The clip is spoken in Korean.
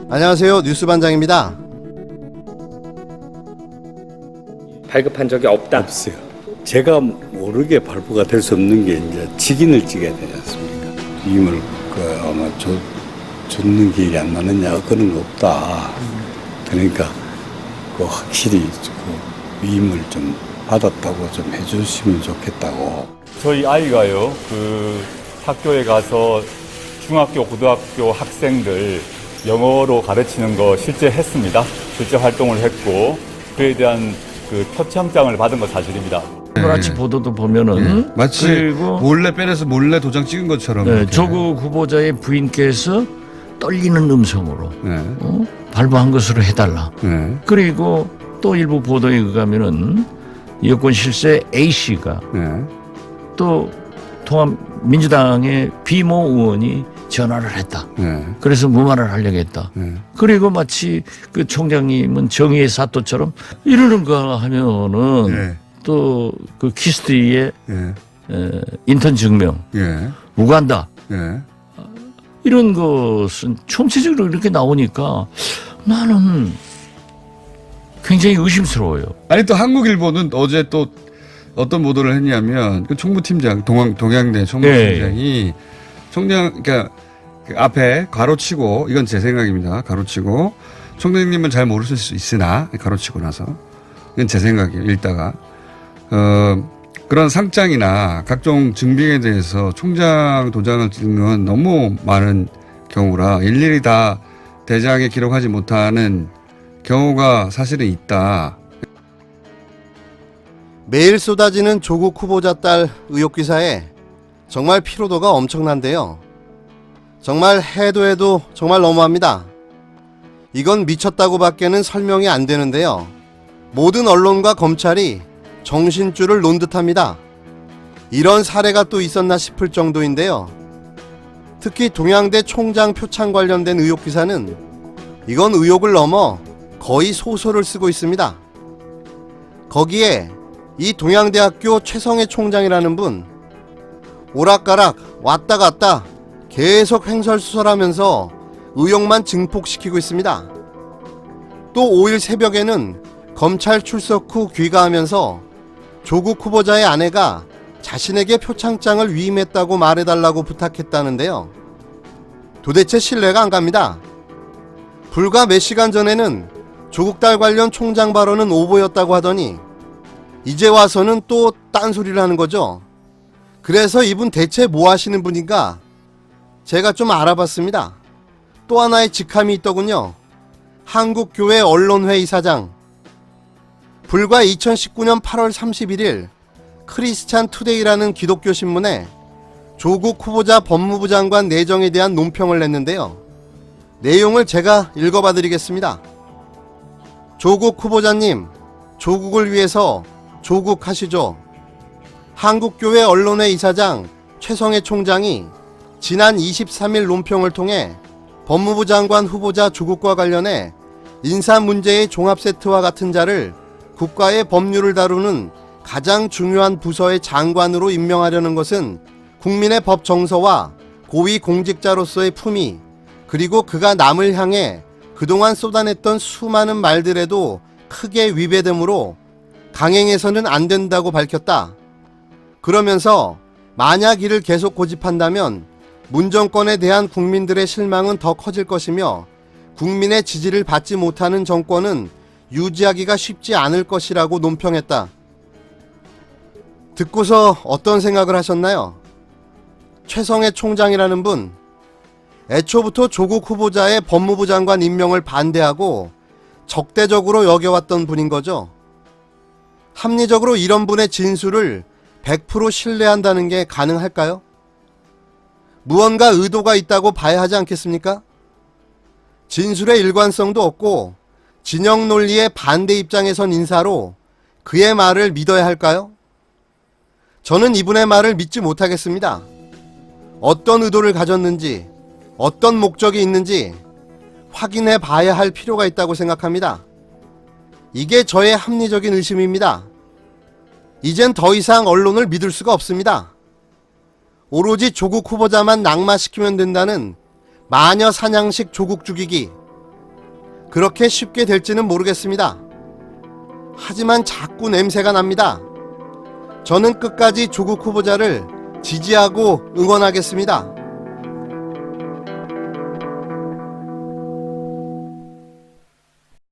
안녕하세요. 뉴스반장입니다. 발급한 적이 없다. 없어요. 제가 모르게 발부가 될 수 없는 게 이제 직인을 찍어야 되지 않습니까? 위임을 아마 줬는 게 일이 안 맞느냐 그런 거 없다. 그러니까 확실히 위임을 좀 받았다고 좀 해주시면 좋겠다고. 저희 아이가요, 학교에 가서 중학교, 고등학교 학생들 영어로 가르치는 거 실제 했습니다. 실제 활동을 했고, 그에 대한 표창장을 받은 거 사실입니다. 오늘 아침 보도도 보면은 마치 그리고 몰래 빼내서 몰래 도장 찍은 것처럼 조국 후보자의 부인께서 떨리는 음성으로 네. 발부한 것으로 해달라. 네. 그리고 또 일부 보도에 의하면은 여권 실세 A 씨가 네. 또 통합민주당의 비모 의원이 전화를 했다. 네. 그래서 무마를 하려고 했다. 네. 그리고 마치 그 총장님은 정의의 사또처럼 이러는가 하면은 네. 또 그 키스트리의 네. 인턴 증명 네. 무관다. 네. 이런 것은 총체적으로 이렇게 나오니까 나는 굉장히 의심스러워요. 아니 또 한국일보는 어제 또 어떤 보도를 했냐면 그 총무팀장 동양대 총무팀장이 총장 그러니까 그 앞에 가로치고 이건 제 생각입니다. 가로치고 총장님은 잘 모르실 수 있으나 가로치고 나서 이건 제 생각이에요. 읽다가 그런 상장이나 각종 증빙에 대해서 총장 도장을 찍는 건 너무 많은 경우라 일일이 다 대장에 기록하지 못하는 경우가 사실은 있다. 매일 쏟아지는 조국 후보자 딸 의혹 기사에 정말 피로도가 엄청난데요. 정말 해도 정말 너무합니다. 이건 미쳤다고 밖에는 설명이 안 되는데요. 모든 언론과 검찰이 정신줄을 놓은 듯합니다. 이런 사례가 또 있었나 싶을 정도인데요. 특히 동양대 총장 표창 관련된 의혹 기사는 이건 의혹을 넘어 거의 소설을 쓰고 있습니다. 거기에 이 동양대학교 최성해 총장이라는 분 오락가락 왔다 갔다 계속 횡설수설하면서 의혹만 증폭시키고 있습니다. 또 5일 새벽에는 검찰 출석 후 귀가하면서 조국 후보자의 아내가 자신에게 표창장을 위임했다고 말해달라고 부탁했다는데요. 도대체 신뢰가 안 갑니다. 불과 몇 시간 전에는 조국 딸 관련 총장 발언은 오보였다고 하더니 이제 와서는 또 딴소리를 하는 거죠. 그래서 이분 대체 뭐 하시는 분인가 제가 좀 알아봤습니다. 또 하나의 직함이 있더군요. 한국교회 언론회 이사장. 불과 2019년 8월 31일 크리스찬 투데이라는 기독교 신문에 조국 후보자 법무부 장관 내정에 대한 논평을 냈는데요. 내용을 제가 읽어봐 드리겠습니다. 조국 후보자님, 조국을 위해서 조국하시죠. 한국교회 언론회 이사장 최성해 총장이 지난 23일 논평을 통해 법무부 장관 후보자 조국과 관련해 인사 문제의 종합세트와 같은 자를 국가의 법률을 다루는 가장 중요한 부서의 장관으로 임명하려는 것은 국민의 법 정서와 고위 공직자로서의 품위 그리고 그가 남을 향해 그동안 쏟아냈던 수많은 말들에도 크게 위배되므로 강행해서는 안 된다고 밝혔다. 그러면서 만약 이를 계속 고집한다면 문정권에 대한 국민들의 실망은 더 커질 것이며 국민의 지지를 받지 못하는 정권은 유지하기가 쉽지 않을 것이라고 논평했다. 듣고서 어떤 생각을 하셨나요? 최성해 총장이라는 분, 애초부터 조국 후보자의 법무부 장관 임명을 반대하고 적대적으로 여겨왔던 분인 거죠. 합리적으로 이런 분의 진술을 100% 신뢰한다는 게 가능할까요? 무언가 의도가 있다고 봐야 하지 않겠습니까? 진술의 일관성도 없고 진영 논리의 반대 입장에 선 인사로 그의 말을 믿어야 할까요? 저는 이분의 말을 믿지 못하겠습니다. 어떤 의도를 가졌는지, 어떤 목적이 있는지 확인해 봐야 할 필요가 있다고 생각합니다. 이게 저의 합리적인 의심입니다. 이젠 더 이상 언론을 믿을 수가 없습니다. 오로지 조국 후보자만 낙마시키면 된다는 마녀 사냥식 조국 죽이기, 그렇게 쉽게 될지는 모르겠습니다. 하지만 자꾸 냄새가 납니다. 저는 끝까지 조국 후보자를 지지하고 응원하겠습니다.